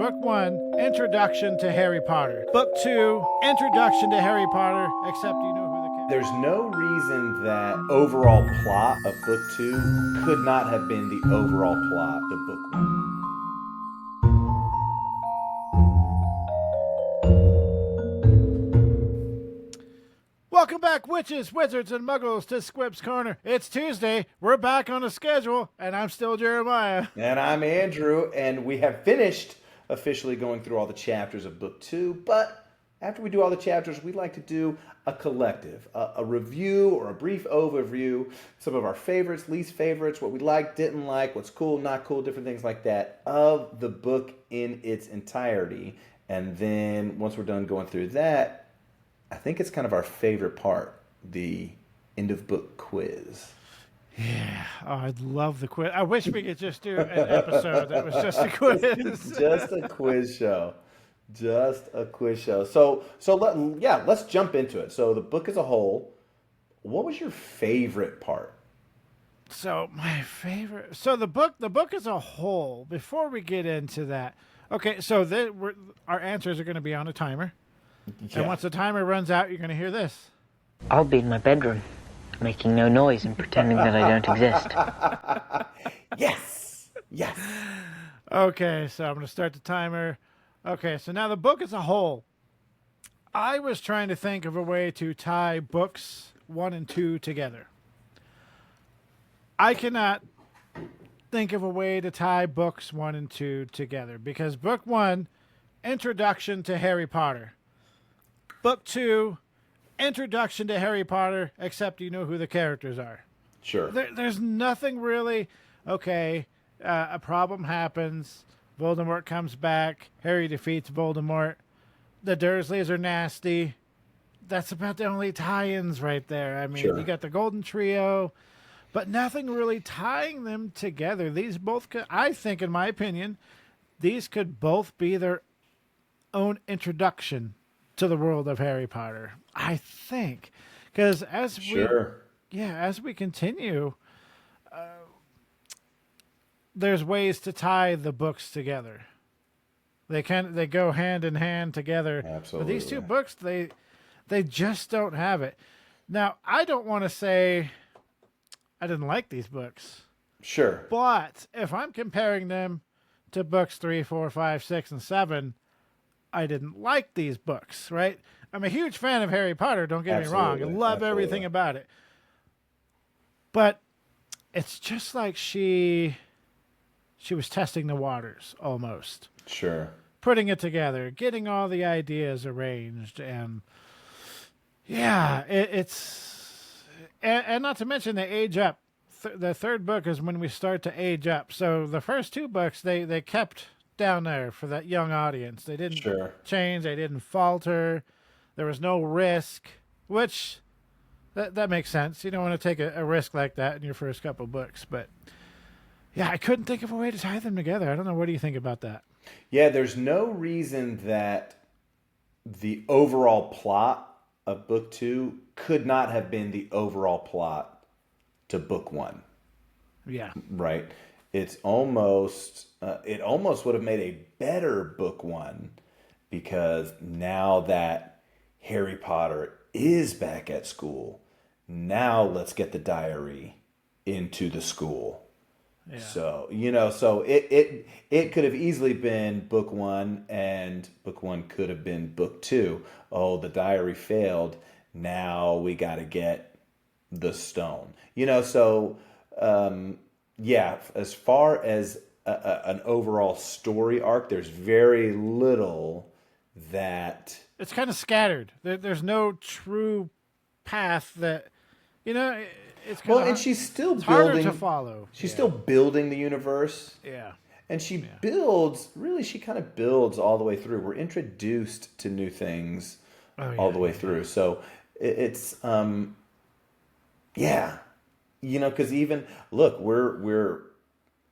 Book 1, Introduction to Harry Potter. Book 2, Introduction to Harry Potter, except you know who the character. There's no reason that overall plot of book 2 could not have been the overall plot of book 1. Welcome back, witches, wizards, and muggles to Squibs Corner. It's Tuesday, we're back on a schedule, and I'm still Jeremiah. And I'm Andrew, and we have finished officially going through all the chapters of book 2, but after we do all the chapters, we'd like to do a collective, a review or a brief overview, some of our favorites, least favorites, what we liked, didn't like, what's cool, not cool, different things like that, of the book in its entirety. And then once we're done going through that, I think it's kind of our favorite part, the end of book quiz. Yeah, oh, I'd love the quiz. I wish we could just do an episode that was just a quiz. Just a quiz show. Just a quiz show. Let's jump into it. So the book as a whole, what was your favorite part? So my favorite. So the book as a whole. Before we get into that, okay. So our answers are going to be on a timer, and once the timer runs out, you're going to hear this. I'll be in my bedroom, making no noise and pretending that I don't exist. Yes. Okay, so I'm going to start the timer. Okay, so now the book as a whole. I was trying to think of a way to tie books 1 and 2 together. I cannot think of a way to tie books 1 and 2 together because book 1, Introduction to Harry Potter. Book 2, Introduction to Harry Potter, except you know who the characters are. Sure. There's nothing really, okay, a problem happens, Voldemort comes back, Harry defeats Voldemort, the Dursleys are nasty. That's about the only tie-ins right there. I mean, You got the Golden Trio, but nothing really tying them together. These both could, I think, in my opinion, these could both be their own introduction to the world of Harry Potter. I think, because as we continue, there's ways to tie the books together. They go hand in hand together. Absolutely. But these two books, they just don't have it. Now, I don't want to say I didn't like these books. Sure. But if I'm comparing them to books 3, 4, 5, 6, and 7, I didn't like these books, right? I'm a huge fan of Harry Potter, don't get me wrong. I love everything about it. But it's just like she was testing the waters almost. Sure. Putting it together, getting all the ideas arranged, and yeah, it's and not to mention they age up. The third book is when we start to age up. So the first 2 books they kept down there for that young audience. They didn't change. They didn't falter. There was no risk, which that makes sense. You don't want to take a risk like that in your first couple books. But yeah, I couldn't think of a way to tie them together. I don't know. What do you think about that? Yeah, there's no reason that the overall plot of book 2 could not have been the overall plot to book 1. Yeah. Right. It's almost it almost would have made a better book 1 because now that Harry Potter is back at school, now let's get the diary into the school. Yeah. So, so it could have easily been book 1 and book 1 could have been book 2. Oh, the diary failed. Now we got to get the stone. Yeah, as far as an overall story arc, there's very little that... It's kind of scattered. There's no true path that, it's kind of and she's still building... harder to follow. She's still building the universe. Yeah. And she builds, really, she kind of builds all the way through. We're introduced to new things all the way through. So it's, because even, look, we're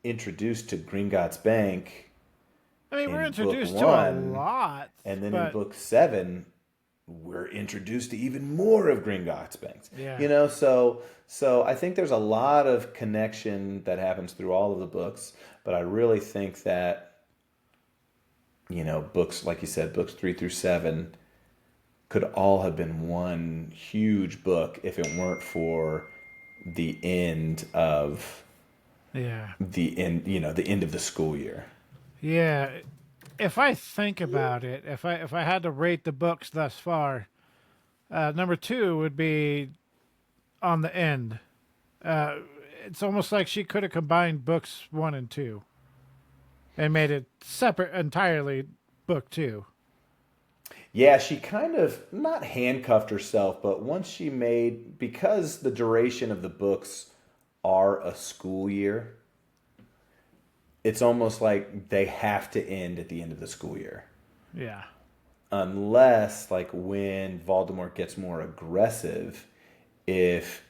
introduced to Gringotts Bank. I mean, we're introduced to a lot. And then in book 7, we're introduced to even more of Gringotts Bank. Yeah. So I think there's a lot of connection that happens through all of the books. But I really think that books, like you said, books 3 through 7 could all have been one huge book if it weren't for the end of Yeah. the end of the school year. Yeah. If I think about it, if I had to rate the books thus far, number 2 would be on the end. Uh, it's almost like she could have combined books 1 and 2 and made it separate entirely book 2. Yeah, she kind of not handcuffed herself, but once she made, because the duration of the books are a school year, it's almost like they have to end at the end of the school year. Yeah. Unless, like, when Voldemort gets more aggressive, if,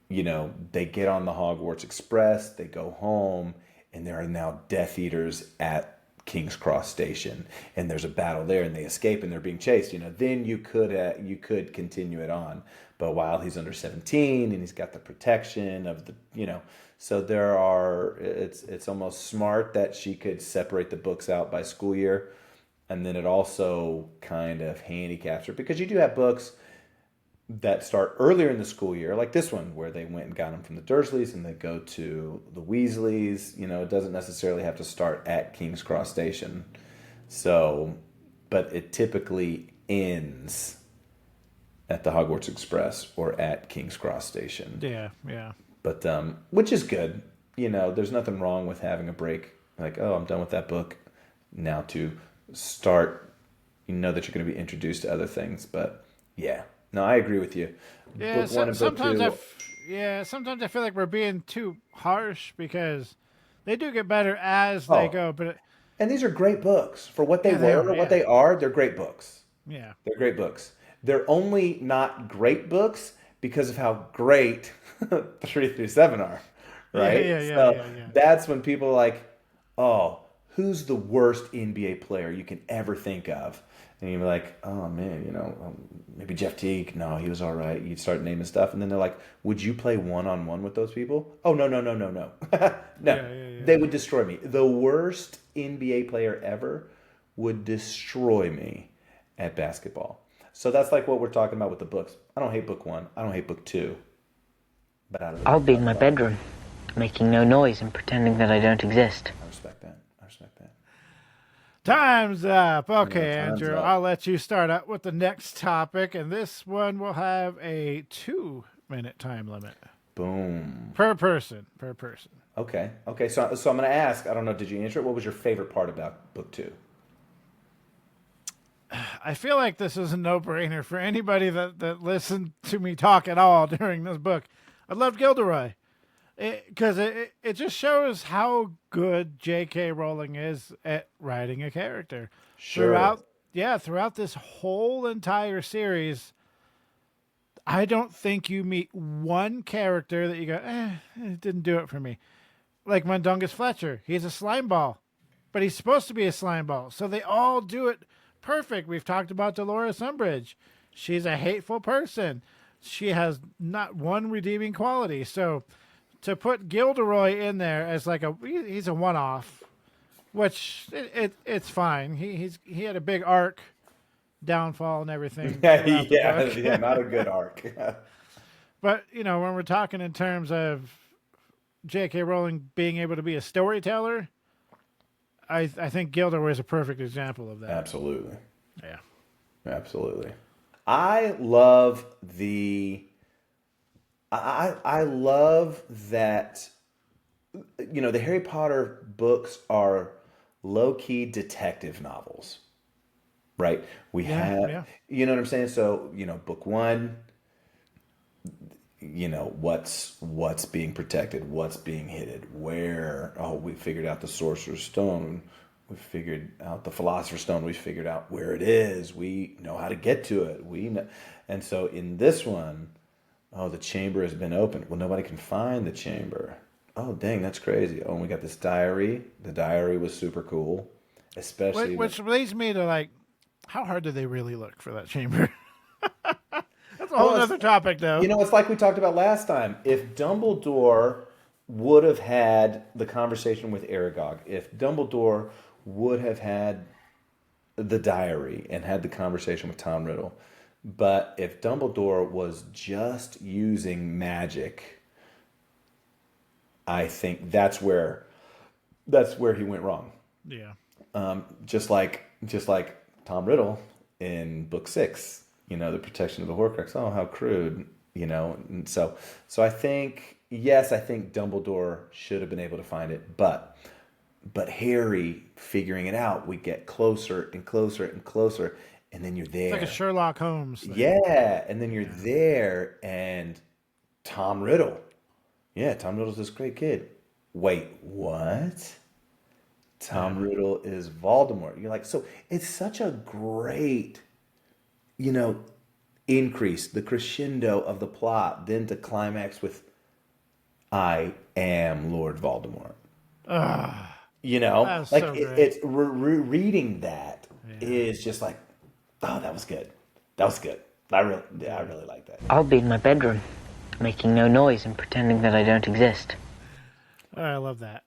they get on the Hogwarts Express, they go home, and there are now Death Eaters at King's Cross Station, and there's a battle there, and they escape, and they're being chased. Then you could continue it on. But while he's under 17, and he's got the protection of the, so it's almost smart that she could separate the books out by school year, and then it also kind of handicaps her because you do have books that start earlier in the school year, like this one, where they went and got them from the Dursleys and they go to the Weasleys. It doesn't necessarily have to start at King's Cross Station. So, but it typically ends at the Hogwarts Express or at King's Cross Station. Yeah, yeah. But, which is good. There's nothing wrong with having a break. Like, oh, I'm done with that book. Now to start, that you're going to be introduced to other things. But, yeah. No, I agree with you. Yeah, Book 1 and book 2. sometimes I feel like we're being too harsh because they do get better as they go. But and these are great books for what they what they are. They're great books. Yeah, they're great books. They're only not great books because of how great 3 through 7 are, right? Yeah. That's when people are like, oh, who's the worst NBA player you can ever think of? And you'd be like, oh, man, maybe Jeff Teague. No, he was all right. You'd start naming stuff. And then they're like, would you play one-on-one with those people? Oh, no. No. They would destroy me. The worst NBA player ever would destroy me at basketball. So that's like what we're talking about with the books. I don't hate book 1. I don't hate book 2. But I'll be in my bedroom, making no noise and pretending that I don't exist. I respect that. Time's up. Okay, Yeah, time's Andrew, up. I'll let you start out with the next topic, and this one will have a 2-minute time limit. Boom. Per person. Okay. So I'm going to ask, I don't know, did you answer it? What was your favorite part about book 2? I feel like this is a no-brainer for anybody that listened to me talk at all during this book. I loved Gilderoy. Because it just shows how good J.K. Rowling is at writing a character. Sure. Throughout this whole entire series, I don't think you meet one character that you go, it didn't do it for me. Like Mundungus Fletcher. He's a slime ball, but he's supposed to be a slime ball. So they all do it perfect. We've talked about Dolores Umbridge. She's a hateful person. She has not one redeeming quality. So to put Gilderoy in there as like he's a one-off, which it's fine. He had a big arc, downfall and everything. Yeah, not a good arc. But when we're talking in terms of J.K. Rowling being able to be a storyteller, I think Gilderoy is a perfect example of that. Absolutely. Yeah. Absolutely. I love I love that, the Harry Potter books are low-key detective novels, right? You know what I'm saying? So, book 1, what's being protected, what's being hidden, where, we figured out the Sorcerer's Stone, we figured out the Philosopher's Stone, we figured out where it is, we know how to get to it, and so in this one, the chamber has been opened. Well, nobody can find the chamber. Oh, dang, that's crazy. Oh, and we got this diary. The diary was super cool, especially which leads me to how hard do they really look for that chamber? That's a whole other topic, though. It's like we talked about last time. If Dumbledore would have had the conversation with Aragog, if Dumbledore would have had the diary and had the conversation with Tom Riddle. But if Dumbledore was just using magic, I think that's where he went wrong. Yeah. Just like Tom Riddle in book 6, the protection of the Horcrux. Oh, how crude, And so I think, yes, I think Dumbledore should have been able to find it, but Harry figuring it out, we get closer and closer and closer, and then you're there. It's like a Sherlock Holmes thing. Yeah, and then you're there, and Tom Riddle. Yeah, Tom Riddle's this great kid. Wait, what? Tom Riddle is Voldemort. You're like, so it's such a great, increase, the crescendo of the plot, then to climax with, I am Lord Voldemort. That's like so great. it's reading that is just like, oh, that was good. That was good. I really like that. I'll be in my bedroom, making no noise and pretending that I don't exist. I love that.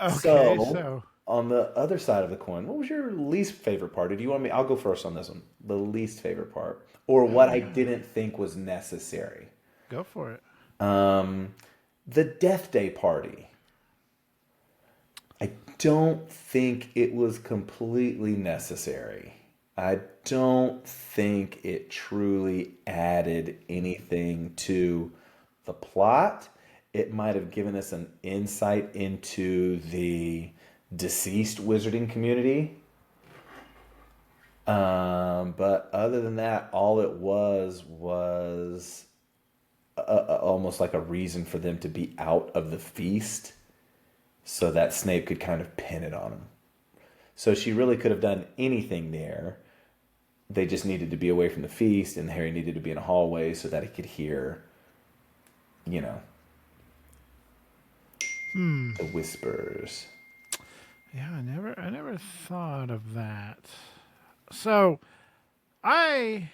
Okay, So on the other side of the coin, what was your least favorite part? Or do you want me? I'll go first on this one. The least favorite part, or what I didn't think was necessary. go for it. The Death Day party. I don't think it was completely necessary. I don't think it truly added anything to the plot. It might have given us an insight into the deceased wizarding community. But other than that, all it was almost like a reason for them to be out of the feast so that Snape could kind of pin it on him. So she really could have done anything there. They just needed to be away from the feast, and Harry needed to be in a hallway so that he could hear, the whispers. Yeah, I never thought of that. So, I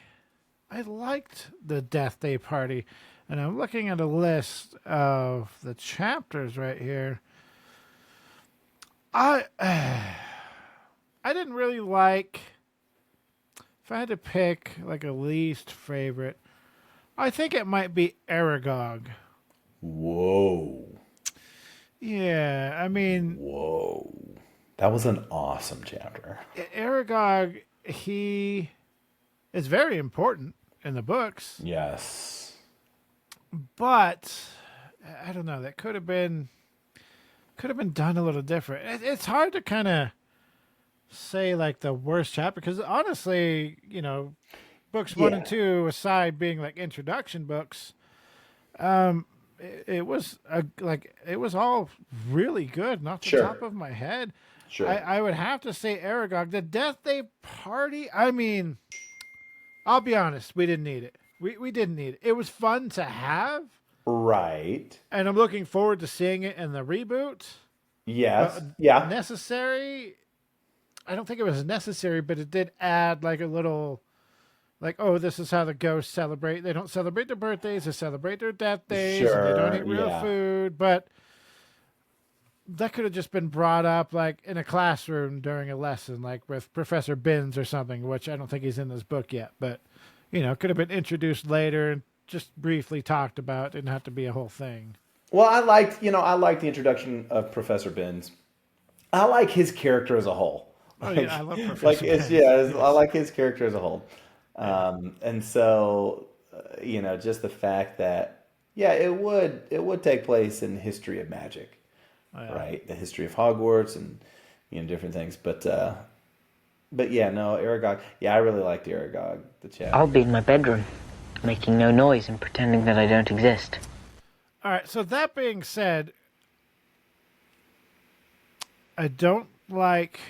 liked the Death Day party, and I'm looking at a list of the chapters right here. I didn't really like. If I had to pick like a least favorite, I think it might be Aragog. Whoa. Yeah, I mean, Whoa. That was an awesome chapter. Aragog, he is very important in the books, Yes. but I don't know. That could have been done a little different. It's hard to kind of say like the worst chapter because honestly, books 1 and 2 aside being like introduction books, it was all really good. Not the top of my head. Sure. I would have to say Aragog. The Death Day party. I mean, I'll be honest. We didn't need it. We didn't need it. It was fun to have. Right. And I'm looking forward to seeing it in the reboot. Yes. Yeah. Necessary. I don't think it was necessary, but it did add like a little, like, oh, this is how the ghosts celebrate. They don't celebrate their birthdays; they celebrate their death days. And they don't eat real food. But that could have just been brought up like in a classroom during a lesson, like with Professor Binns or something, which I don't think he's in this book yet. But could have been introduced later and just briefly talked about. Didn't have to be a whole thing. Well, I liked the introduction of Professor Binns. I like his character as a whole. Oh yeah, I love Professor Binns. I like his character as a whole. And so, just the fact that, it would take place in the history of magic, right? The history of Hogwarts and, different things. But yeah, no, Aragog. Yeah, I really liked Aragog, the chapter. I'll be in my bedroom, making no noise and pretending that I don't exist. All right, so that being said, I don't like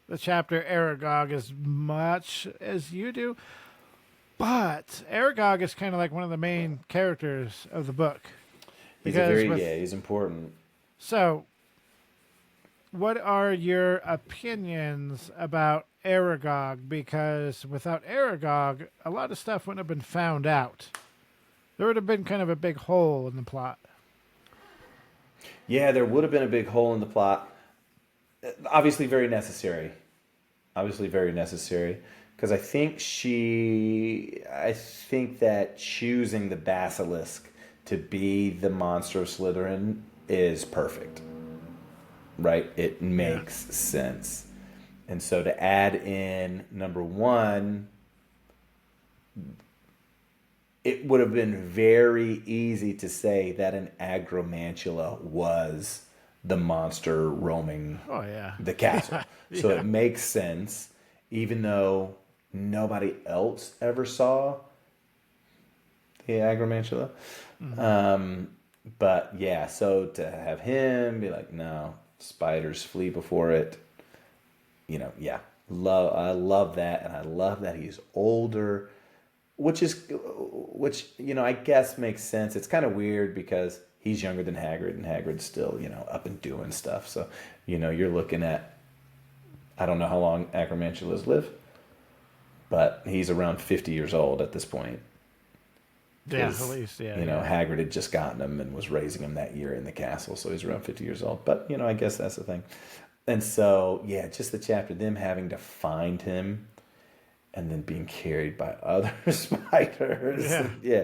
the chapter Aragog as much as you do, but Aragog is kind of like one of the main characters of the book. He's important. So, what are your opinions about Aragog? Because without Aragog, a lot of stuff wouldn't have been found out. There would have been kind of a big hole in the plot. Yeah, there would have been a big hole in the plot. Obviously very necessary. obviously very necessary. Because I think that choosing the basilisk to be the monster of Slytherin is perfect. Right? It makes sense. And so to add in number one, it would have been very easy to say that an agromantula was the monster roaming the castle. So it makes sense, even though nobody else ever saw the agromantula. But yeah, so to have him be like, no, spiders flee before it. I love that, and I love that he's older, which I guess makes sense. It's kind of weird because he's younger than Hagrid, and Hagrid's still up and doing stuff. So you're looking at, I don't know how long agromantulas live, but he's around 50 years old at this point. Yeah, at least, Hagrid had just gotten him and was raising him that year in the castle, so he's around 50 years old. But, I guess that's the thing. And so, just the chapter, them having to find him and then being carried by other spiders. Yeah.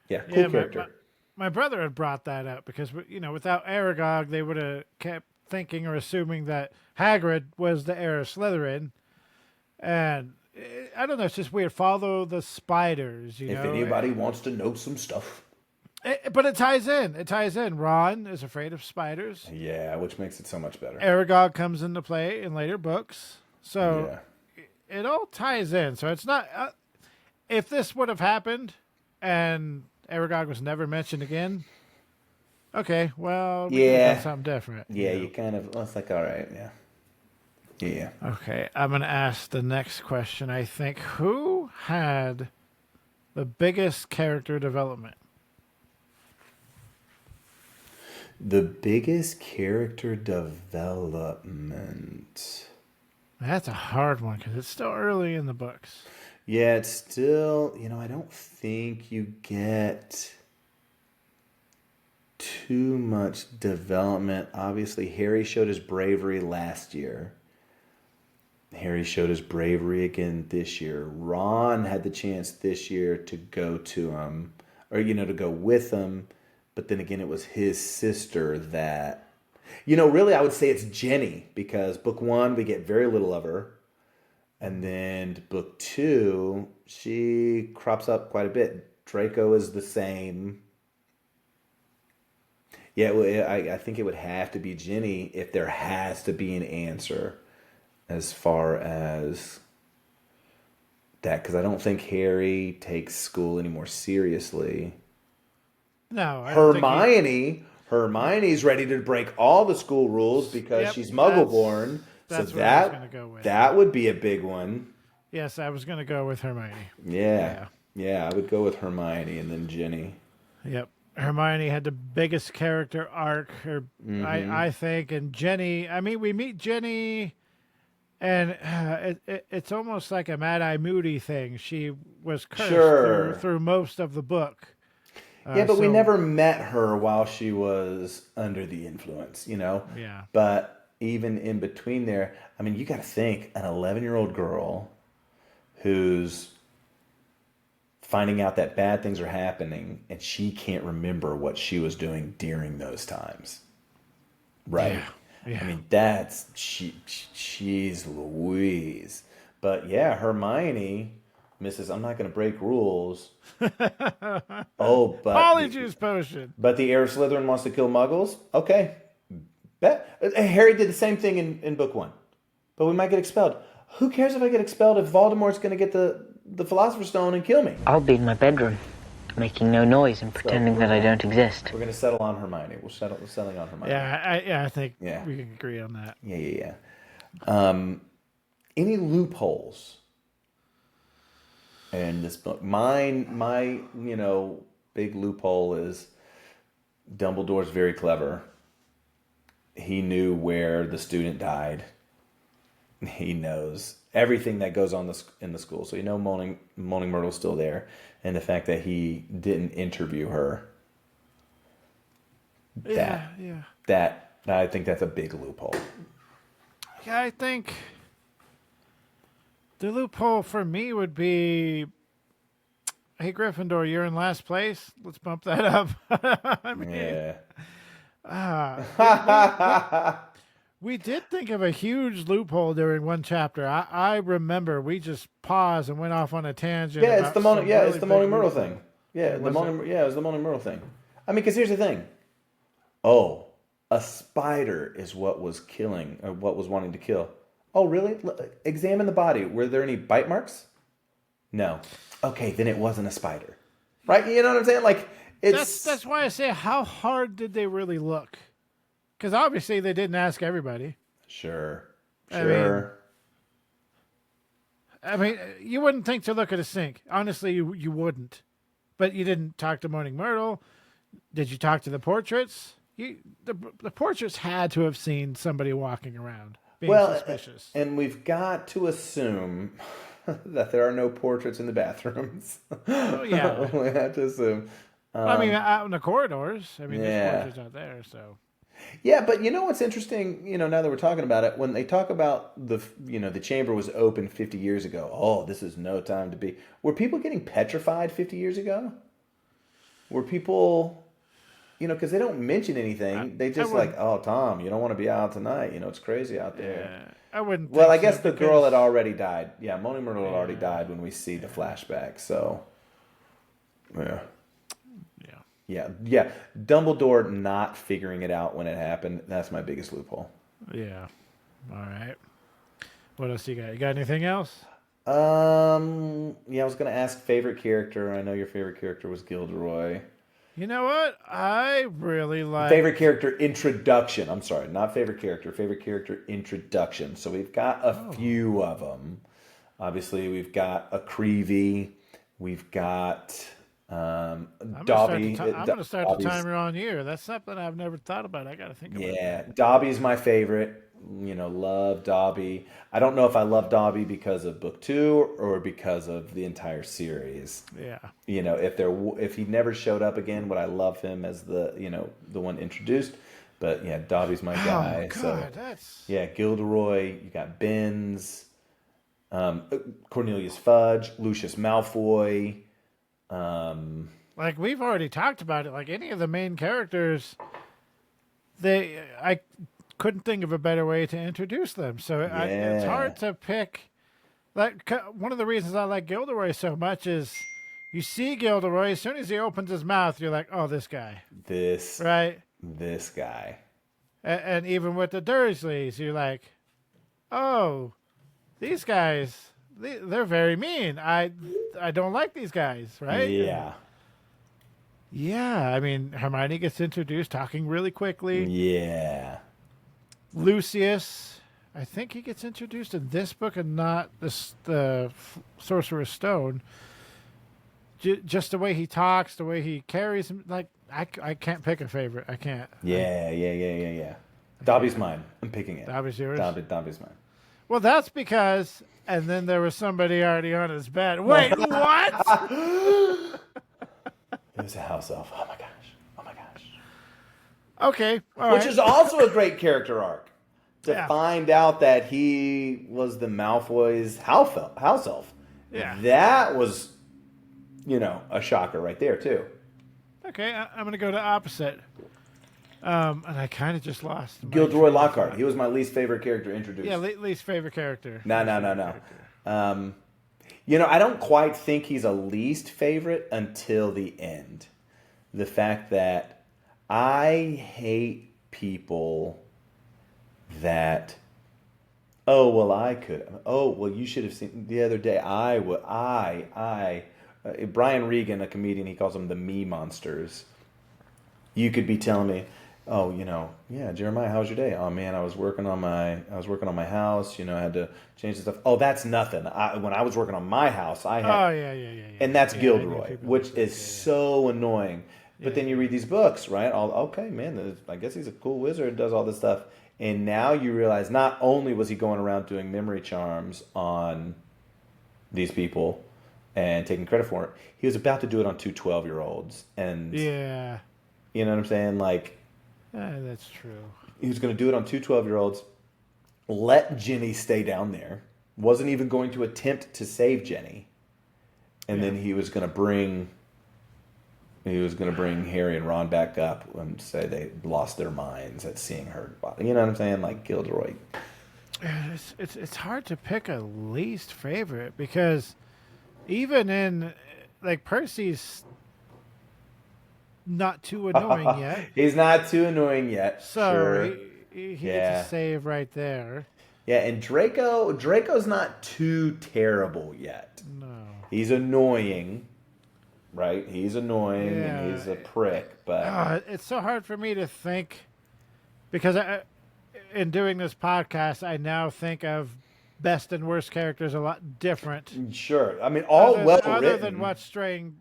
Cool character. My brother had brought that up because, without Aragog, they would have kept thinking or assuming that Hagrid was the heir of Slytherin. And I don't know, it's just weird. Follow the spiders, If anybody wants to know some stuff. But it ties in. Ron is afraid of spiders. Yeah, which makes it so much better. Aragog comes into play in later books. So it all ties in. So it's not... if this would have happened and Aragog was never mentioned again, okay, well, we could have done something different. Yeah, you kind of... Well, it's like, all right, yeah. Yeah. Okay, I'm going to ask the next question, I think. Who had the biggest character development? The biggest character development. That's a hard one because it's still early in the books. Yeah, it's still, I don't think you get too much development. Obviously, Harry showed his bravery last year. Harry showed his bravery again this year. Ron had the chance this year to go to him, or, to go with him. But then again, it was his sister that, really I would say it's Ginny, because book one, we get very little of her. And then book two, she crops up quite a bit. Draco is the same. Yeah, I think it would have to be Ginny if there has to be an answer as far as that. Because I don't think Harry takes school any more seriously. No, Hermione's ready to break all the school rules because she's Muggle-born. That's so what I was going to go with. That would be a big one. Yes, I was going to go with Hermione. Yeah, I would go with Hermione and then Ginny. Yep. Hermione had the biggest character arc, I think, and Ginny. I mean, we meet Ginny, and it's almost like a Mad Eye Moody thing. She was cursed through most of the book. But we never met her while she was under the influence, Yeah. But even in between there, I mean, you got to think, an 11-year-old girl who's finding out that bad things are happening and she can't remember what she was doing during those times. Right? Yeah. I mean, that's... She's Louise. But yeah, Hermione... Mrs. I'm not going to break rules. But... Polyjuice potion. But the heir of Slytherin wants to kill Muggles? Okay. Bet. Harry did the same thing in book one. But we might get expelled. Who cares if I get expelled if Voldemort's going to get the Philosopher's Stone and kill me? I'll be in my bedroom, making no noise and pretending that I don't exist. We're going to settle on Hermione. We're settling on Hermione. I think we can agree on that. Yeah. Any loopholes in this book? My big loophole is Dumbledore's very clever. He knew where the student died. He knows everything that goes on in the school. So Moaning Myrtle's still there. And the fact that he didn't interview her. That I think that's a big loophole. Yeah, I think the loophole for me would be, hey, Gryffindor, you're in last place. Let's bump that up. I mean, Yeah. we did think of a huge loophole during one chapter. I remember we just paused and went off on a tangent Yeah, it's about the Moaning. some Yeah, really it's the big Moaning Myrtle loophole. thing. Yeah, the Was it? Moaning. Yeah, it was the Moaning Myrtle thing. I mean, because here's the thing. Oh, a spider is what was killing, or what was wanting to kill. Oh, really? Examine the body. Were there any bite marks? No. Okay, then it wasn't a spider, right? You know what I'm saying? Like That's why I say, how hard did they really look? Because obviously they didn't ask everybody. Sure, I mean, sure. you wouldn't think to look at a sink. Honestly, you wouldn't. But you didn't talk to Moaning Myrtle. Did you talk to the portraits? The portraits had to have seen somebody walking around being Well, suspicious. and we've got to assume that there are no portraits in the bathrooms. Oh, yeah. We have to assume. I mean, out in the corridors. I mean, yeah. there's portraits out there, so. Yeah, but you know what's interesting? You know, now that we're talking about it, when they talk about the chamber was open 50 years ago. Oh, this is no time to be. Were people getting petrified 50 years ago? Were people, because they don't mention anything. They just like, oh, Tom, you don't want to be out tonight. It's crazy out there. Yeah, I wouldn't. Well, I think guess so, the because girl had already died. Yeah, Moaning Myrtle had already died when we see the flashback. So, yeah. Yeah. Dumbledore not figuring it out when it happened. That's my biggest loophole. Yeah. All right. What else you got? You got anything else? Yeah, I was gonna ask favorite character. I know your favorite character was Gilderoy. You know what? I really like Favorite character introduction. I'm sorry, not favorite character. Favorite character introduction. So we've got a few of them. Obviously, we've got a Creevy. We've got Dobby. I'm going to start the timer on you. That's something I've never thought about. I got to think about it. Yeah, Dobby's my favorite. Love Dobby. I don't know if I love Dobby because of book 2 or because of the entire series. Yeah. If he never showed up again, would I love him as the one introduced? But yeah, Dobby's my guy. God, so that's... yeah, Gilderoy. You got Binns, Cornelius Fudge, Lucius Malfoy. Like we've already talked about it. Like any of the main characters, I couldn't think of a better way to introduce them. So it's hard to pick. Like one of the reasons I like Gilderoy so much is you see Gilderoy as soon as he opens his mouth, you're like, oh, this guy, this guy. And even with the Dursleys, you're like, oh, these guys, they're very mean. I don't like these guys, right? Yeah. Yeah, I mean, Hermione gets introduced talking really quickly. Yeah. Lucius, I think he gets introduced in this book and not the Sorcerer's Stone. Just the way he talks, the way he carries him, like, I can't pick a favorite. I can't. Yeah. Dobby's mine. I'm picking it. Dobby's yours? Dobby's mine. Well, that's because, and then there was somebody already on his bed. Wait, what? It was a house elf. Oh my gosh. Okay. Which is also a great character arc. To find out that he was the Malfoy's house elf. Yeah. That was, a shocker right there, too. Okay, I'm going to go to opposite. And I kind of just lost. Gilderoy Lockhart. He was my least favorite character introduced. Yeah, least favorite character. No. I don't quite think he's a least favorite until the end. The fact that I hate people that, you should have seen the other day. Brian Regan, a comedian, he calls them the me monsters. You could be telling me, Jeremiah, how was your day? Oh man, I was working on my house. I had to change the stuff. Oh, that's nothing. When I was working on my house, I had. Oh yeah. And that's Gilderoy, which is so annoying. But then you read these books, right? Okay, man, I guess he's a cool wizard, does all this stuff. And now you realize not only was he going around doing memory charms on these people and taking credit for it, he was about to do it on two 12-year-olds. And yeah. You know what I'm saying? Like, that's true. He was going to do it on two 12-year-olds. let Ginny stay down there. Wasn't even going to attempt to save Jenny. And then he was going to bring Harry and Ron back up and say they lost their minds at seeing her body. You know what I'm saying? Like Gilderoy. It's hard to pick a least favorite because even in like Percy's not too annoying yet. He's not too annoying yet. So sure. he gets a save right there. Yeah, and Draco's not too terrible yet. No. He's annoying, right? He's annoying and he's a prick, but it's so hard for me to think because in doing this podcast, I now think of best and worst characters a lot different. Sure. I mean, all well written. Other than what's straying,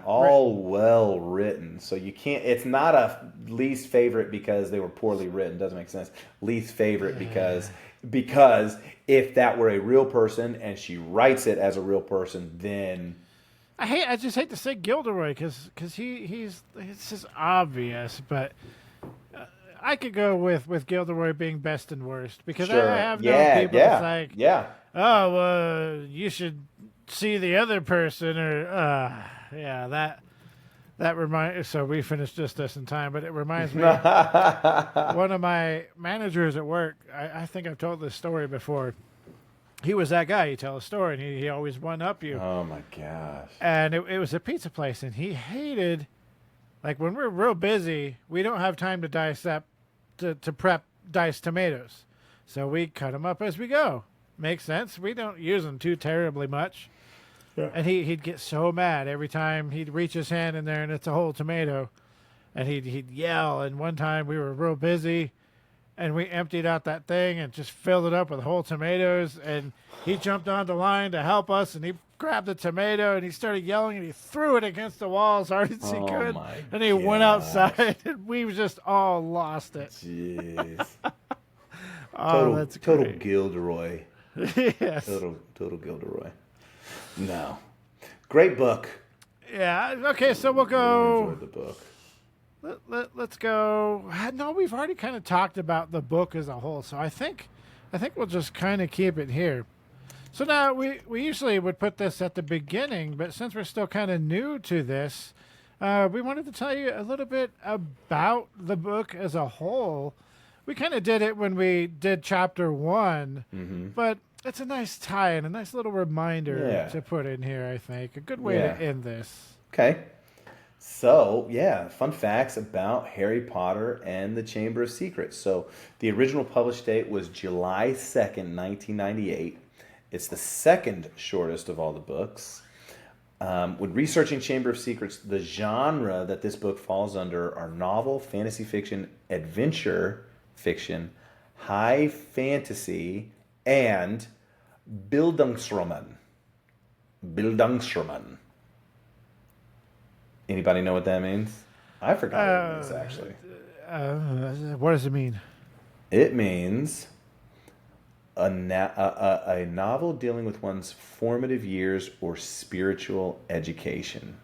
all well written. So you can't. It's not a least favorite because they were poorly written. Doesn't make sense. Least favorite because if that were a real person and she writes it as a real person, then I just hate to say Gilderoy because it's just obvious, but. I could go with Gilderoy being best and worst because I have known people that's like, you should see the other person or that reminds. So we finished just this in time, but it reminds me one of my managers at work. I think I've told this story before. He was that guy. You tell a story, and he always one up you. Oh my gosh! And it was a pizza place, and he hated. Like when we're real busy, we don't have time to prep diced tomatoes. So we cut them up as we go. Makes sense. We don't use them too terribly much. Yeah. And he'd get so mad every time he'd reach his hand in there and it's a whole tomato. And he'd yell. And one time we were real busy and we emptied out that thing and just filled it up with whole tomatoes. And he jumped on the line to help us and he grabbed the tomato and he started yelling and he threw it against the wall as hard as he could. And he went outside and we just all lost it. Jeez. That's total great. Gilderoy. Yes. Total Gilderoy. No. Great book. Yeah. Okay, so we'll go. Really enjoyed the book. Let's go. No, we've already kind of talked about the book as a whole, so I think we'll just kind of keep it here. So now we usually would put this at the beginning, but since we're still kind of new to this, we wanted to tell you a little bit about the book as a whole. We kind of did it when we did chapter 1, but it's a nice tie-in, a nice little reminder to put in here, I think. A good way to end this. Okay. So, fun facts about Harry Potter and the Chamber of Secrets. So, the original published date was July 2nd, 1998. It's the second shortest of all the books. When researching Chamber of Secrets, the genre that this book falls under are novel, fantasy fiction, adventure fiction, high fantasy, and Bildungsroman. Bildungsroman. Anybody know what that means? I forgot what it means, actually. What does it mean? It means a novel dealing with one's formative years or spiritual education.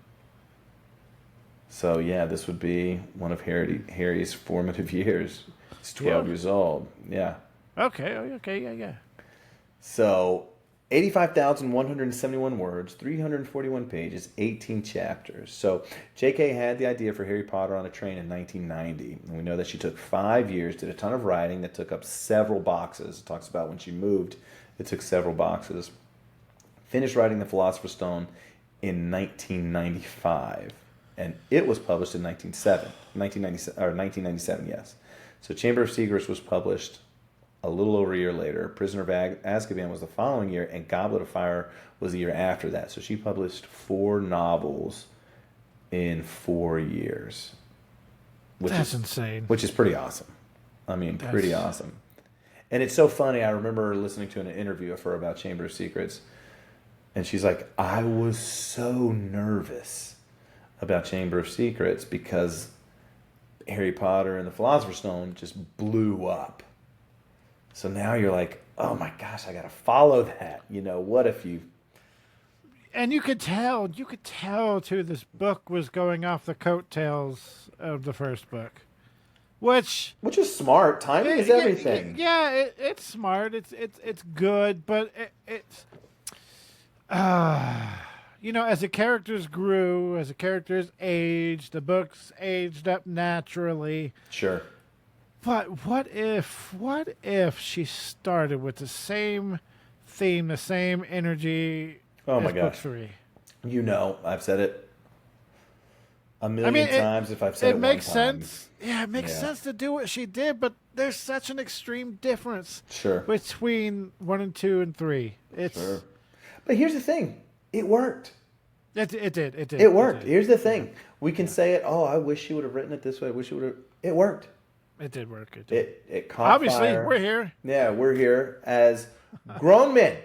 So, this would be one of Harry's formative years. He's 12 years old. Yeah. Okay, yeah. So, 85,171 words, 341 pages, 18 chapters. So, J.K. had the idea for Harry Potter on a Train in 1990. And we know that she took 5 years, did a ton of writing that took up several boxes. It talks about when she moved, it took several boxes. Finished writing The Philosopher's Stone in 1995. And it was published in 1997, yes. So, Chamber of Secrets was published a little over a year later. Prisoner of Azkaban was the following year, and Goblet of Fire was the year after that. So she published 4 novels in 4 years. That's insane. Which is pretty awesome. I mean, pretty awesome. And it's so funny. I remember listening to an interview of her about Chamber of Secrets, and she's like, I was so nervous about Chamber of Secrets because Harry Potter and the Philosopher's Stone just blew up. So now you're like, oh my gosh, I got to follow that. What if you... And you could tell too, this book was going off the coattails of the first book. which is smart. Timing is everything. It's smart. It's good, but it's as the characters grew, as the characters aged, the books aged up naturally. Sure. But what if she started with the same theme, the same energy Oh my as book gosh. 3? I've said it a million times if I've said it It makes one time. sense. Yeah, it makes sense to do what she did, but there's such an extreme difference between 1 and 2 and 3. Sure. But here's the thing. It worked. It did. It worked. Here's the thing. We can say it, I wish she would have written it this way. I wish she would have. It worked. It did work. It caught Obviously, fire. we're here. Yeah, we're here as grown men.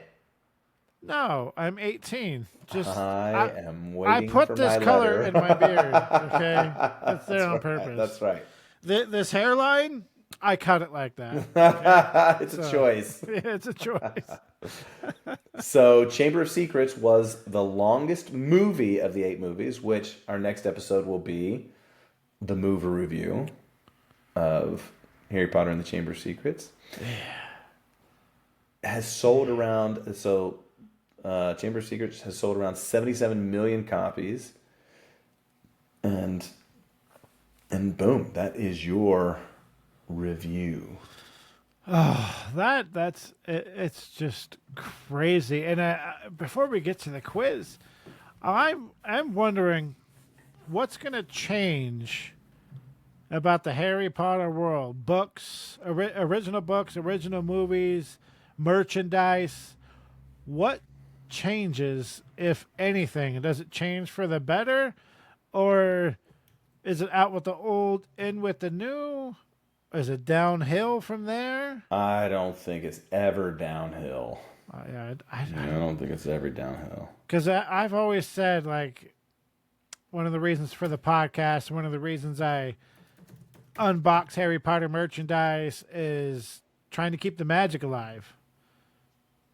No, I'm 18. I am waiting I put for this my color letter. in my beard, okay? It's there on purpose. That's right. This hairline, I cut it like that. It's a choice. It's a choice. So, Chamber of Secrets was the longest movie of the 8 movies, which our next episode will be the movie review of Harry Potter and the Chamber of Secrets. Has sold around, Chamber of Secrets has sold around 77 million copies. And boom, that is your review. Oh, it's just crazy. And before we get to the quiz, I'm wondering what's going to change about the Harry Potter world. Books, original books, original movies, merchandise. What changes, if anything? Does it change for the better? Or is it out with the old, in with the new? Is it downhill from there? I don't think it's ever downhill. I don't think it's ever downhill. Because I've always said, like, one of the reasons for the podcast, one of the reasons I unbox Harry Potter merchandise is trying to keep the magic alive.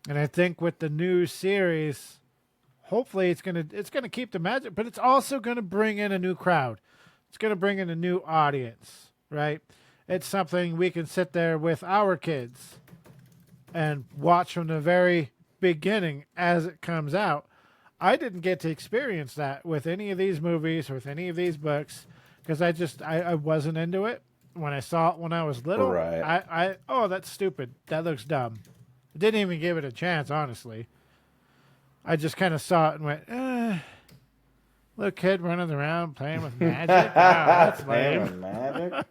And I think with the new series, hopefully it's gonna keep the magic, but it's also gonna bring in a new crowd. It's gonna bring in a new audience, right? It's something we can sit there with our kids and watch from the very beginning as it comes out. I didn't get to experience that with any of these movies or with any of these books because I wasn't into it. When I saw it when I was little, right. That's stupid. That looks dumb. I didn't even give it a chance, honestly. I just kind of saw it and went, little kid running around playing with magic. That's Playing with lame. magic?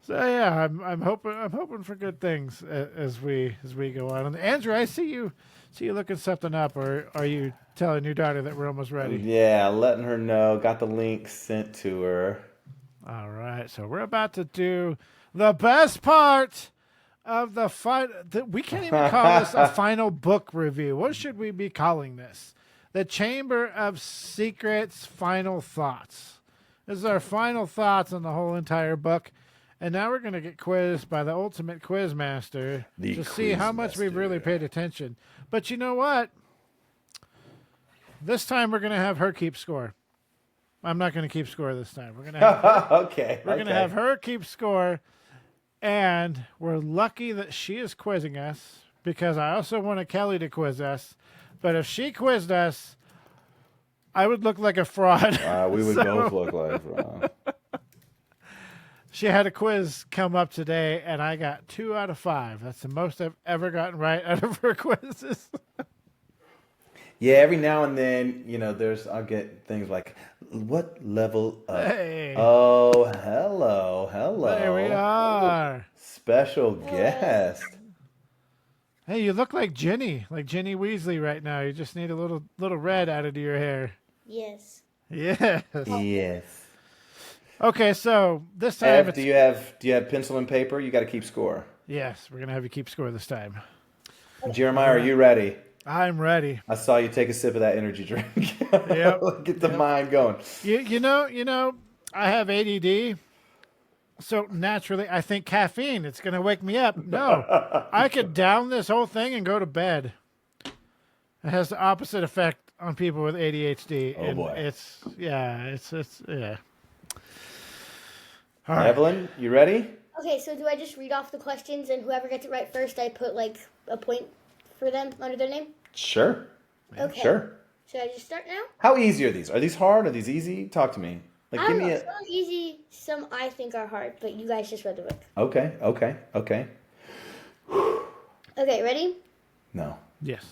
So yeah, I'm hoping for good things as we go on. And Andrew, I see you looking something up, or are you telling your daughter that we're almost ready? Yeah, letting her know. Got the link sent to her. All right, so we're about to do the best part of the final. We can't even call this a final book review. What should we be calling this? The Chamber of Secrets final thoughts. This is our final thoughts on the whole entire book. And now we're going to get quizzed by the ultimate quiz master to see how much we've really paid attention. But you know what? This time we're going to have her keep score. I'm not going to keep score this time. We're going to have We're going to have her keep score. And we're lucky that she is quizzing us because I also wanted Kelly to quiz us. But if she quizzed us, I would look like a fraud. We would both look like a fraud. She had a quiz come up today, and I got 2 out of 5. That's the most I've ever gotten right out of her quizzes. Yeah, every now and then, I'll get things like, what level up? Hey. Oh, hello. There we are. Special guest. Hey, you look like Ginny Weasley right now. You just need a little red added to your hair. Yes. Yes. Yes. Okay, so this time Ev, do you have pencil and paper? You got to keep score. Yes, we're gonna have you keep score this time. Jeremiah, are you ready? I'm ready. I saw you take a sip of that energy drink. Yep. Get the mind going. You know, I have ADD, so naturally I think caffeine. It's gonna wake me up. No, I could down this whole thing and go to bed. It has the opposite effect on people with ADHD. Oh boy. It's. All right. Evelyn, you ready? Okay, so do I just read off the questions and whoever gets it right first, I put like a point for them under their name? Sure. Okay. Sure. Should I just start now? How easy are these? Are these hard? Are these easy? Talk to me. Like, I give don't me know. a. Some are easy, some I think are hard, but you guys just read the book. Okay. Okay, ready? No. Yes.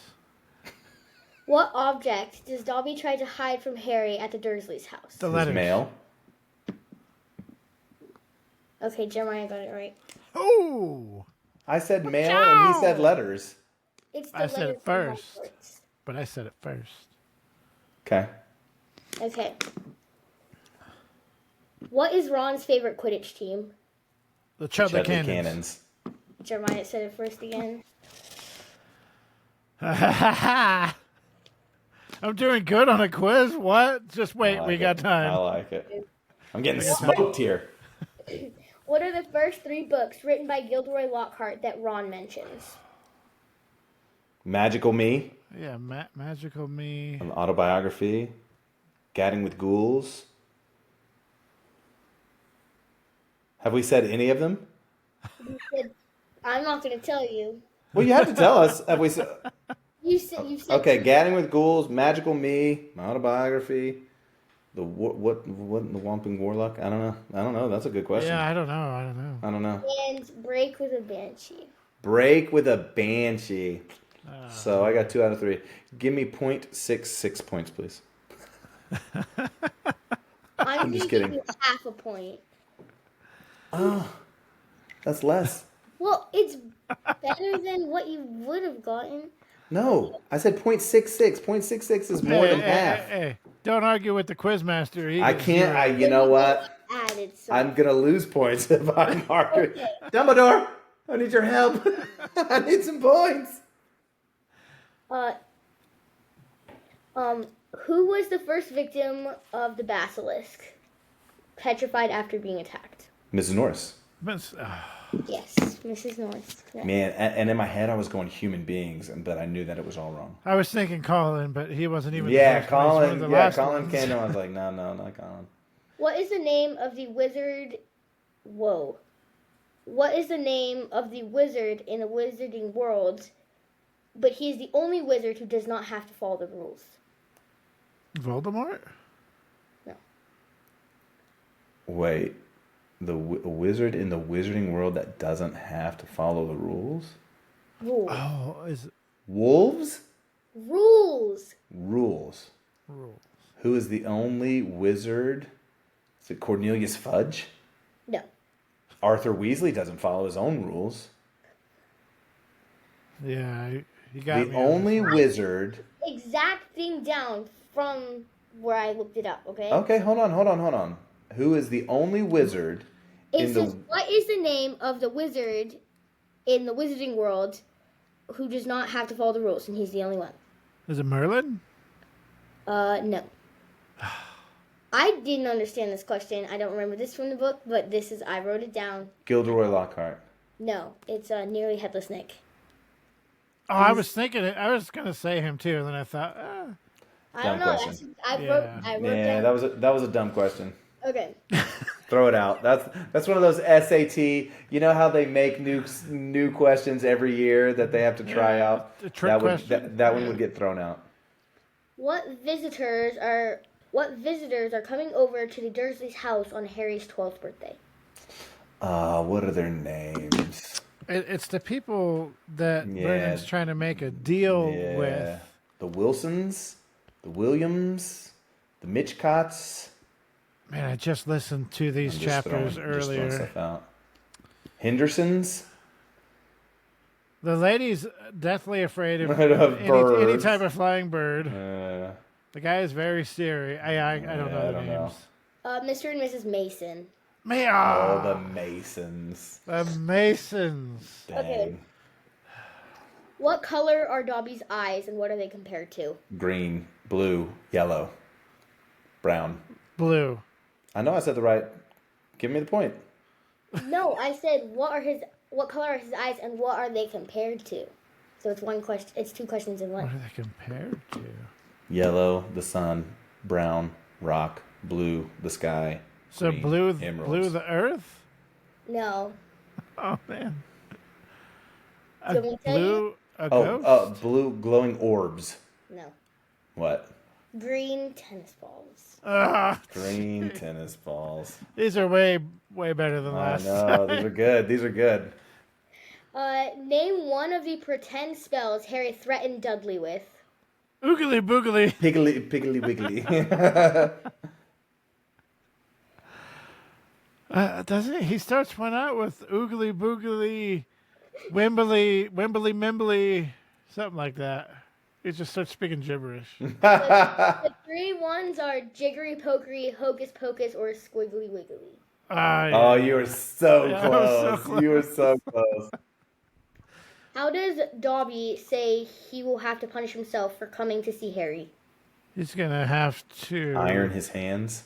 What object does Dobby try to hide from Harry at the Dursleys' house? The His letters. mail. Okay, Jeremiah got it right. Oh, I said mail and he said letters. It's the I said it letters from first. Hogwarts. but I said it first. Okay. Okay. What is Ron's favorite Quidditch team? The Chudley Chudley Cannons. Jeremiah said it first again. I'm doing good on a quiz. What? Just wait, we got I time. like it. I'm getting smoked here. What are the first 3 books written by Gilderoy Lockhart that Ron mentions? Magical Me, Yeah, Magical Me. an autobiography. Gadding with Ghouls. Have we said any of them? You said, I'm not going to tell you. Well, you have to tell us. Have we said? You said Okay, Gadding with Ghouls, Magical Me, my autobiography. The what? The Whomping Warlock? I don't know. That's a good question. Yeah, I don't know. I don't know. and Break with a Banshee. Break with a Banshee. So I got 2 out of 3. Give me 0.66 points, please. I'm just gonna kidding. give you half a point. Oh, that's less. Well, it's better than what you would have gotten. No, I said 0.66. 0.66 is more than half. Hey, don't argue with the quizmaster. He I gets can't. zero. You know what? Added so I'm gonna lose points if I'm arguing. Okay. Dumbledore, I need your help. I need some points. Who was the first victim of the basilisk? Petrified after being attacked. Mrs. Norris. Yes, Mrs. Norris. Correct. Man, and in my head I was going human beings, but I knew that it was all wrong. I was thinking Colin, but he wasn't even. Yeah, the first one. He was one of Colin. the Yeah, last Colin ones. came. I was like, no, not Colin. What is the name of the wizard? Whoa. What is the name of the wizard in the wizarding world? But he is the only wizard who does not have to follow the rules. Voldemort. Wait, the wizard in the wizarding world that doesn't have to follow the rules? Rules. Oh, is it Wolves? Rules. Rules. rules? Who is the only wizard? Is it Cornelius Fudge? No. Arthur Weasley doesn't follow his own rules. Yeah, you got The me. only wizard. Exact thing down from where I looked it up, okay? Okay, hold on. Who is the only wizard It in says, the? what is the name of the wizard in the wizarding world who does not have to follow the rules? And he's the only one. Is it Merlin? No. I didn't understand this question. I don't remember this from the book, but I wrote it down. Gilderoy Lockhart. No, it's Nearly Headless Nick. Oh, I was thinking it. I was gonna say him too, and then I thought, I don't Dumb know. question. I Yeah. wrote Yeah, down. that was a dumb question. Okay. Throw it out. That's one of those SAT. You know how they make new questions every year that they have to try out. a trick question. That one would get thrown out. What visitors are coming over to the Dursleys' house on Harry's 12th birthday? What are their names? it's the people that Yeah. Brennan's trying to make a deal Yeah, with. the Wilsons, the Williams, the Mitchcotts. Man, I just listened to these I'm just chapters throwing earlier. stuff out. Hendersons. The lady's deathly afraid of Of any birds. type of flying bird. Uh, The guy is very serious. I don't know I the don't know. names. Mr. and Mrs. Mason. oh, the Masons. The Masons. Dang. Okay. What color are Dobby's eyes and what are they compared to? Green, blue, yellow, brown. Blue. I know I said the right. Give me the point. No, I said what color are his eyes and what are they compared to? So it's one question. It's 2 questions in What one. are they compared to? Yellow, the sun. Brown, rock. Blue, the sky. So green blue emeralds. the earth? No. Oh man. Do you want me to tell you? A Oh, ghost? blue glowing orbs. No. What? Green tennis balls. Ah, Green tennis balls. these are way better than I last know. These time. are good. These are good. Name one of the pretend spells Harry threatened Dudley with. Oogly boogly. Piggly wiggly. Doesn't he? He starts one out with oogly boogly, wimbly mimbly, something like that. He just starts speaking gibberish. The three ones are jiggery pokery, hocus pocus, or squiggly wiggly. Ah, Oh, yeah. you were so Yeah, I was so close. You were so close. How does Dobby say he will have to punish himself for coming to see Harry? He's gonna have to Iron his hands.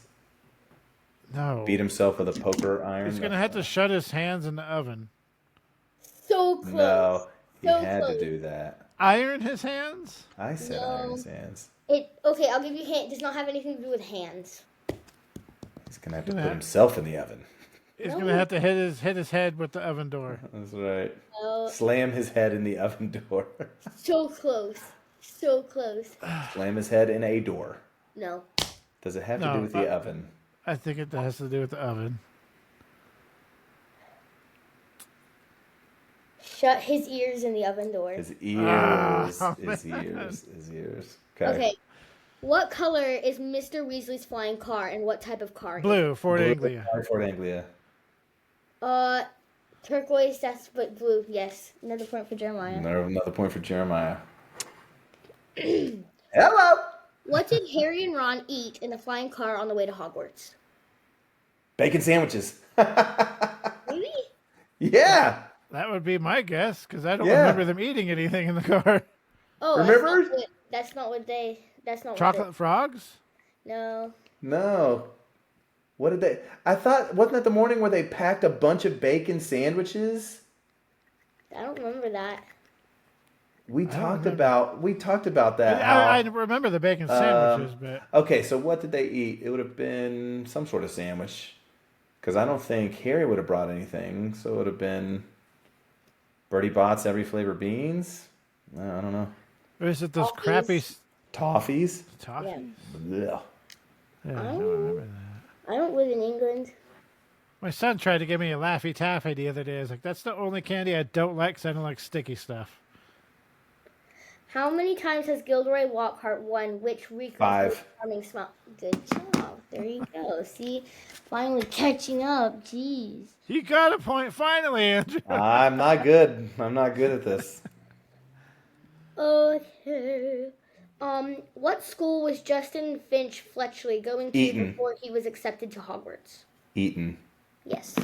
No. Beat himself with a poker iron. He's gonna have to shut his hands in the oven. So close. No, he So had close. to do that. Iron his hands? I said No. iron his hands. Okay, I'll give you a hint. It does not have anything to do with hands. He's gonna have to Yeah. put himself in the oven. He's No. gonna have to hit his head with the oven door. That's right. No. Slam his head in the oven door. So close. So close. Slam his head in a door. No. Does it have to No, do with the oven? I think it has to do with the oven. Shut his ears in the oven door. His ears. Oh, His man. ears. His ears. Okay. What color is Mr. Weasley's flying car, and what type of car? Blue, Fort Blue. Anglia. Fort Anglia. Turquoise. That's but blue. Yes. Another point for Jeremiah. Another point for Jeremiah. Hello. What did Harry and Ron eat in the flying car on the way to Hogwarts? Bacon sandwiches. Really? Yeah. That would be my guess, because I don't Yeah. remember them eating anything in the car. Oh, Remember? That's not what they. That's not Chocolate frogs? No. No. What did they? I thought wasn't that the morning where they packed a bunch of bacon sandwiches? I don't remember that. We talked about that. I remember the bacon sandwiches, but Okay, so what did they eat? It would have been some sort of sandwich. Because I don't think Harry would have brought anything. So it would have been Bertie Bott's every flavor beans. I don't know. or is it those Toffees? crappy Toffees. toffees? Ugh. Yeah, I don't remember that. I don't live in England. My son tried to give me a Laffy Taffy the other day. I was like, that's the only candy I don't like because I don't like sticky stuff. How many times has Gilderoy Lockhart won which week? 5. Charming smile. Good job. There you go. See, finally catching up. Jeez. You got a point finally, Andrew. I'm not good. I'm not good at this. Okay. What school was Justin Finch Fletchley going to Eton. before he was accepted to Hogwarts? Eaten. Yes.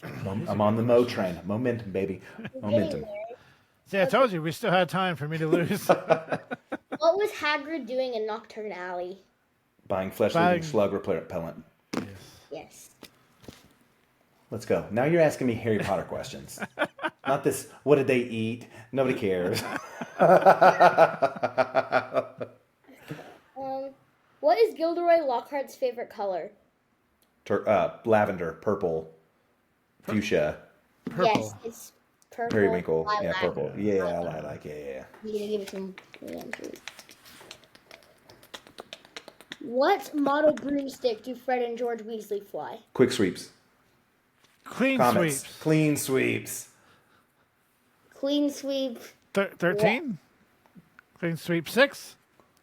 I'm on the Mo train. Momentum, baby. Momentum. See, I told you we still had time for me to lose. What was Hagrid doing in Nocturne Alley? Buying flesh-leaving slug repellent. Yes. Let's go. Now you're asking me Harry Potter questions. Not this, what did they eat? Nobody cares. What is Gilderoy Lockhart's favorite color? Lavender, purple, fuchsia, Yes, it's purple. periwinkle. Yeah, lilac. purple. Yeah, lilac. Yeah. You gotta give it some answers. What model broomstick do Fred and George Weasley fly? Quick sweeps. Clean Comments. sweeps. Clean sweeps. Clean sweep. 13? Clean sweep 6?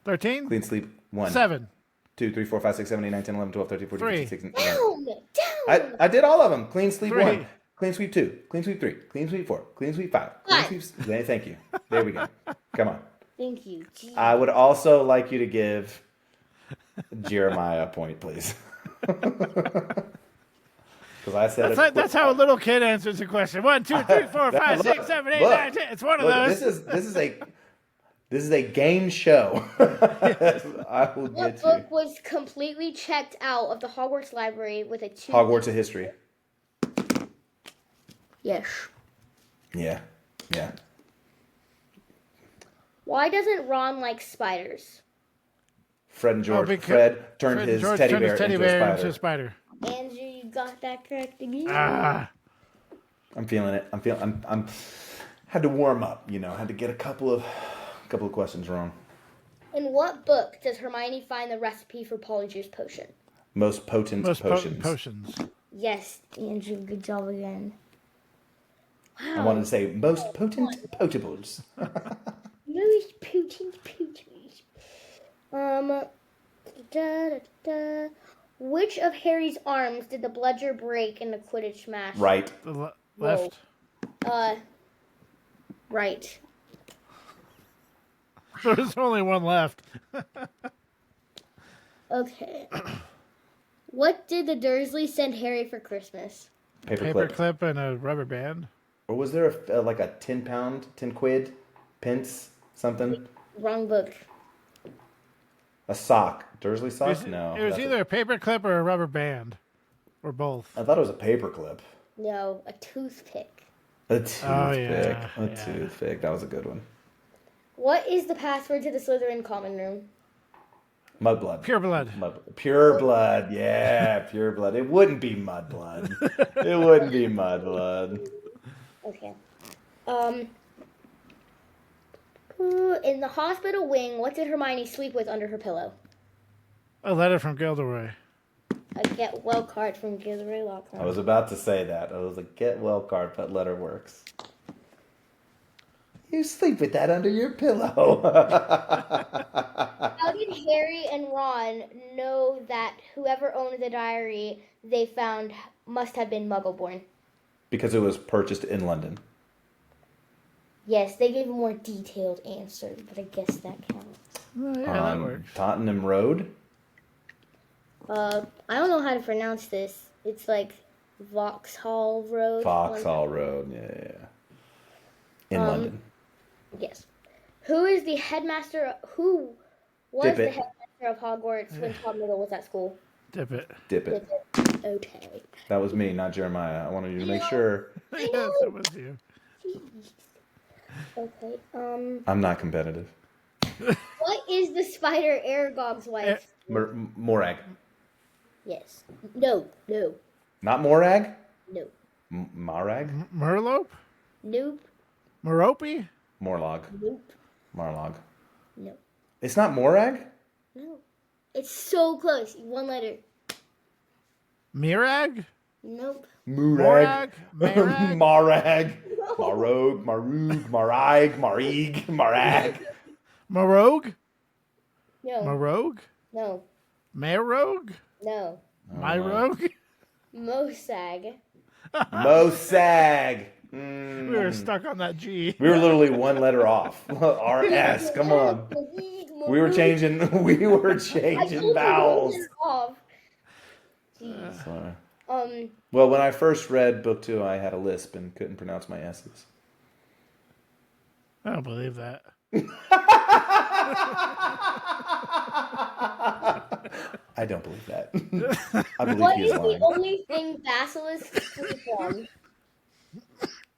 13? Clean sleep 1. 7. 2, 3, 4, 5, 6, 7, 8, 9, 10, 11, 12, 13, 14, 15, 16, 17. Down. I did all of them. Clean sleep 3. 1. Clean sweep 2. Clean sweep 3. Clean sweep 4. Clean sweep 5. Clean 5. sweep. Thank you. There we go. Come on. Thank you. Jeez. I would also like you to give Jeremiah a point, please. Because I said That's how a little kid answers a question. 1, 2, 3, 4, 5, 6, 7, 8, 9, 10. It's one of those. This is a game show. I will What get book you. was completely checked out of the Hogwarts library with a 2? Hogwarts of History. Yes. Yeah. Yeah. Why doesn't Ron like spiders? Fred and George. because Fred turned Fred his George teddy turned bear his teddy into a bear spider. into a spider. Andrew, you got that correct again. I'm feeling it. I'm had to warm up, had to get a couple of questions wrong. In what book does Hermione find the recipe for Polyjuice potion? Most potent Potions. Yes, Andrew, good job again. I wanted to say most potent potables. Most potent potions. Which of Harry's arms did the bludger break in the Quidditch match? Right. The left. Right. There's only one left. Okay. What did the Dursleys send Harry for Christmas? Paperclip and a rubber band. Or was there like a 10 quid, pence, something? Wrong book. A sock. Dursley sock? No. It was either a paperclip or a rubber band. Or both. I thought it was a paperclip. No, a toothpick. A toothpick. Oh, yeah. Toothpick. That was a good one. What is the password to the Slytherin common room? Mudblood. Pure blood. Pure blood. Yeah, pure blood. It wouldn't be mudblood. It wouldn't be mudblood. Okay. In the hospital wing, what did Hermione sleep with under her pillow? A letter from Gilderoy. A get well card from Gilderoy Lockhart. I was about to say that. I was like, get well card, but letter works. You sleep with that under your pillow. How did Harry and Ron know that whoever owned the diary they found must have been Muggle-born? Because it was purchased in London. Yes, they gave a more detailed answer, but I guess that counts. Oh, yeah, that works. Tottenham Road? I don't know how to pronounce this. It's like Vauxhall Road. Vauxhall Road, yeah. In London. Yes. Who is the headmaster? Who was Dip the it. headmaster of Hogwarts when Tom Riddle was at school? Dip it. Dip it. Okay. That was me, not Jeremiah. I wanted you to make sure. Yes, it was you. Okay. I'm not competitive. What is the spider Aragog's wife? Morag. Yes. No. Not Morag? No. Marag? Merlope? Nope. Merope? Morlog. Nope. Marlog. No. It's not Morag? No. It's so close. One letter. Mirag? Nope. Murag. Marag? Marag. Marog. Marug. Marag. Marig. Marag. Marogue? No. Marogue? No. Marogue? No. My rogue? Mosag. Mosag. We were stuck on that G. We were literally one letter off. RS. Come on. We were changing vowels. Jeez. Sorry. Um. Well, when I first read book 2, I had a lisp and couldn't pronounce my S's. I don't believe that. I don't believe that. I believe What he is is lying. the only thing basilisks sleep on?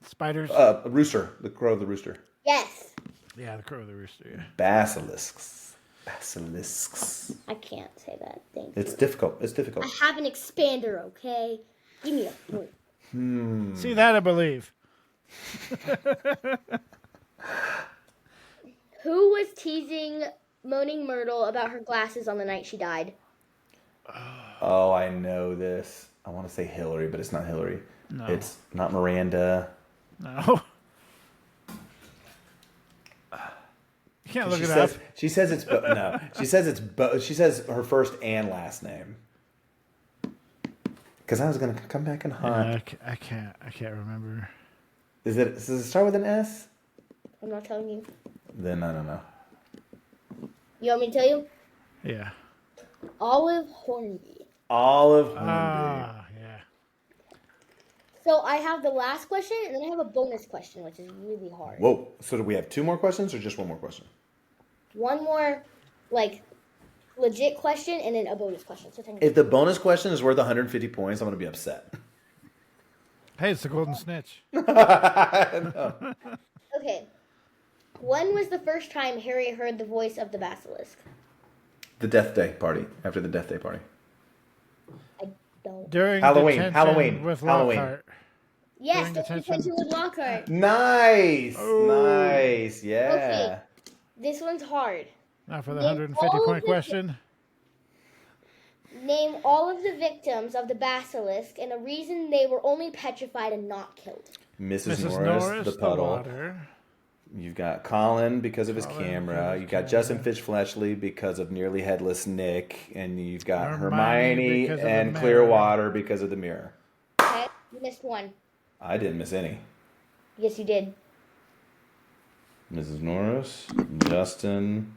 Spiders? A rooster. The crow of the rooster. Yes. Yeah, the crow of the rooster, yeah. Basilisks. I can't say that. Thank you. It's difficult. It's difficult. I have an expander, okay? Give me a point. See, that I believe. Who was teasing Moaning Myrtle about her glasses on the night she died? Oh, I know this. I want to say Hillary, but it's not Hillary. No. It's not Miranda. No. You can't look it up. She says it's no. She says it's she says her first and last name. Because I was gonna come back and hunt. I can't remember. Does it start with an S? I'm not telling you. Then I don't know. You want me to tell you? Yeah. Olive Hornby. Olive Hornby. Ah, yeah. So I have the last question, and then I have a bonus question, which is really hard. Whoa. So do we have 2 more questions or just 1 more question? One more, legit question, and then a bonus question. So If the bonus question is worth 150 points, I'm going to be upset. Hey, it's the golden snitch. Okay. When was the first time Harry heard the voice of the basilisk? The Death Day party. After the Death Day party. I don't. During Halloween. detention Halloween. with Halloween. Lockhart. Yes, During the detention. detention with Lockhart. Nice. Oh. Nice. Yeah. Okay. This one's hard. Now for the Name all 150-point of the- question. Name all of the victims of the basilisk and a reason they were only petrified and not killed. Mrs. Mrs. Norris, the puddle. water. You've got Colin because of his Colin camera. because of You've got his Justin Fitch-Fletchley because of Nearly Headless Nick. And you've got Hermione Hermione because of the and mirror. Clearwater because of the mirror. Okay, you missed one. I didn't miss any. Yes, you did. Mrs. Norris, Justin,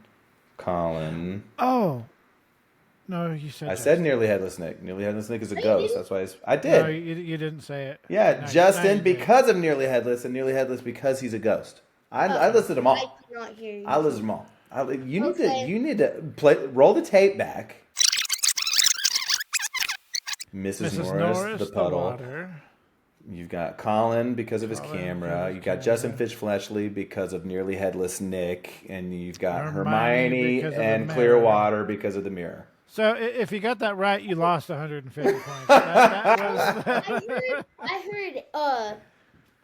Colin. Oh. No, you said I said Nearly Headless Nick. Nearly Headless Nick is a you ghost. didn't. That's why I did. No, you didn't say it. Yeah, No, Justin no, you did. because of Nearly Headless and Nearly Headless because he's a ghost. I listed them all. I did not hear you. I listed them all. You Okay. need to roll the tape back. Mrs. Norris, the puddle. water. You've got Colin because of his Colin camera. because of You've got camera. Justin Fitch-Fletchley because of Nearly Headless Nick, and you've got Hermione Hermione because of the and mirror. Clearwater because of the mirror. So if you got that right, you lost 150 points. That was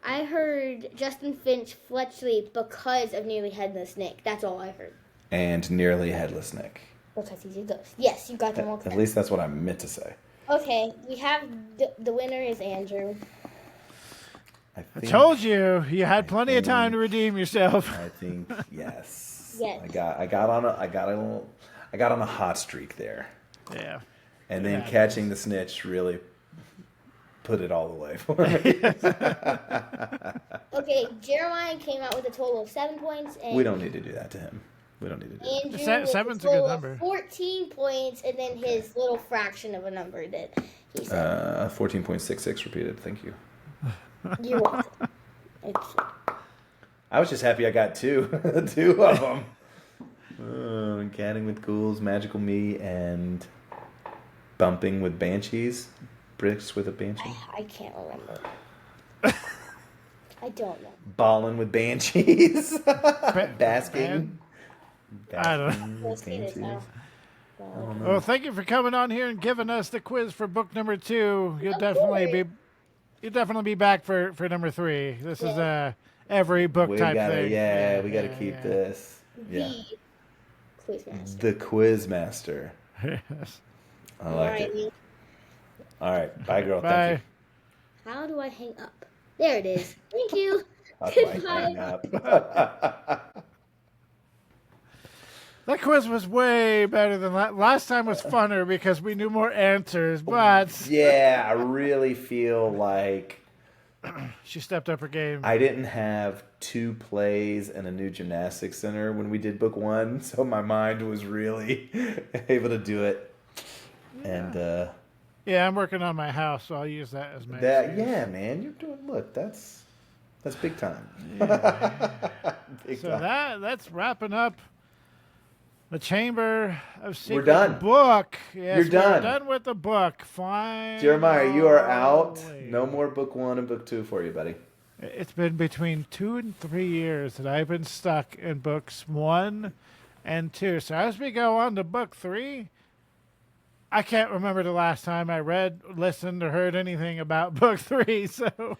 I heard Justin Finch Fletchley because of Nearly Headless Nick. That's all I heard. And Nearly Headless Nick. Because he's a ghost. Yes, you got them all At correct. least that's what I meant to say. Okay, we have the winner is Andrew. I I think, told you you had plenty of time to redeem yourself. I think yes. Yes. I got on a hot streak there, Yeah. and then Yeah. catching the snitch really put it all away for me. Okay, Jeremiah came out with a total of 7 points, and We don't need to do that to him. We don't need to do that. Andrew with Seven's a total good of number. 14 points, and then his little fraction of a number that he said. 14.66 repeated. Thank you. You're welcome. It's, I was just happy I got two of them. Catting with Ghouls, Magical Me, and Bumping with Banshees. Bricks with a Banshee. I can't remember. I don't know. Ballin' with Banshees. Basking. I don't Let's see this now. Well, thank you for coming on here and giving us the quiz for book number 2. You'll definitely be back for number 3. This is every book type thing. We gotta keep this. Yeah. The Quizmaster. The Quizmaster. Yes. I like it. All right. Bye, girl. Bye. Thank you. How do I hang up? There it is. Thank you. How do I Goodbye. hang up? That quiz was way better than last time. Was funner because we knew more answers, but Yeah, I really feel like she stepped up her game. I didn't have 2 plays and a new gymnastics center when we did book 1, so my mind was really able to do it. And Yeah, I'm working on my house, so I'll use that as my excuse. yeah, man, you're doing. Look, that's big time. Big So time. that's wrapping up the Chamber of Secrets done. book. Yes, You're done. We're done with the book. Fine. Jeremiah, you are out. No more book 1 and book 2 for you, buddy. It's been between 2 and 3 years that I've been stuck in books 1 and 2. So as we go on to book 3, I can't remember the last time I read, listened, or heard anything about book 3. So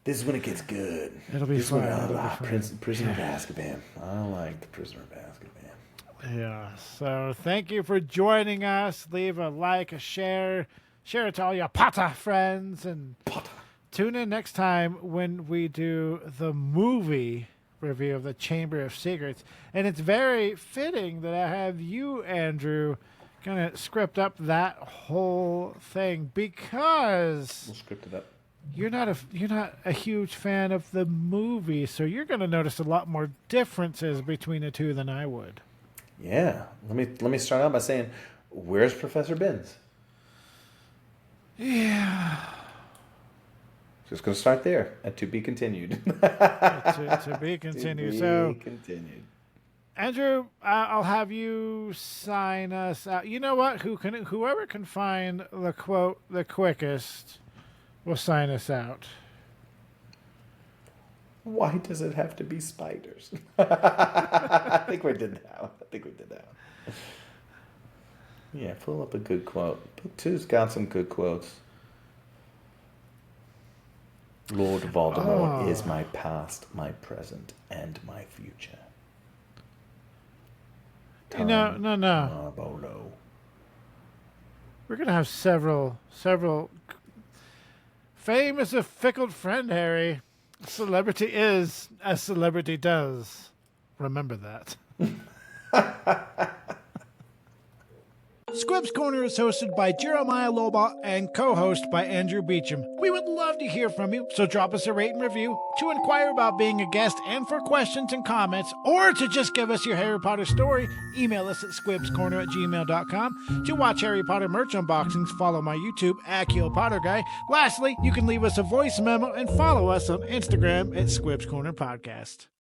This is when it gets good. It'll be this is when fun. I It'll be like fun. Prisoner of Azkaban. I like the Prisoner of Azkaban. yeah. So thank you for joining us. Leave a like, a share it to all your Potter friends, and tune in next time when we do the movie review of the Chamber of Secrets. And it's very fitting that I have you, Andrew, gonna script up that whole thing because We'll script it up. you're not a huge fan of the movie, so you're gonna notice a lot more differences between the two than I would. Yeah. Let me start out by saying, where's Professor Binns? Yeah. Just gonna start there. And to be continued. to be continued. So, continued. Andrew, I'll have you sign us out. You know what? Whoever can find the quote the quickest will sign us out. Why does it have to be spiders? I think we did that one. Yeah, full up a good quote. Book 2's got some good quotes. Lord Voldemort is my past, my present, and my future. No. Marlboro. We're going to have several. Fame is a fickle friend, Harry. Celebrity is as celebrity does. Remember that. Squibs Corner is hosted by Jeremiah Lobot and co-host by Andrew Beecham. We would love to hear from you, so drop us a rate and review, to inquire about being a guest and for questions and comments, or to just give us your Harry Potter story. Email us at squibscorner@gmail.com. To watch Harry Potter merch unboxings, follow my YouTube, @KillPotterGuy. Lastly, you can leave us a voice memo and follow us on Instagram at Squibs Corner Podcast.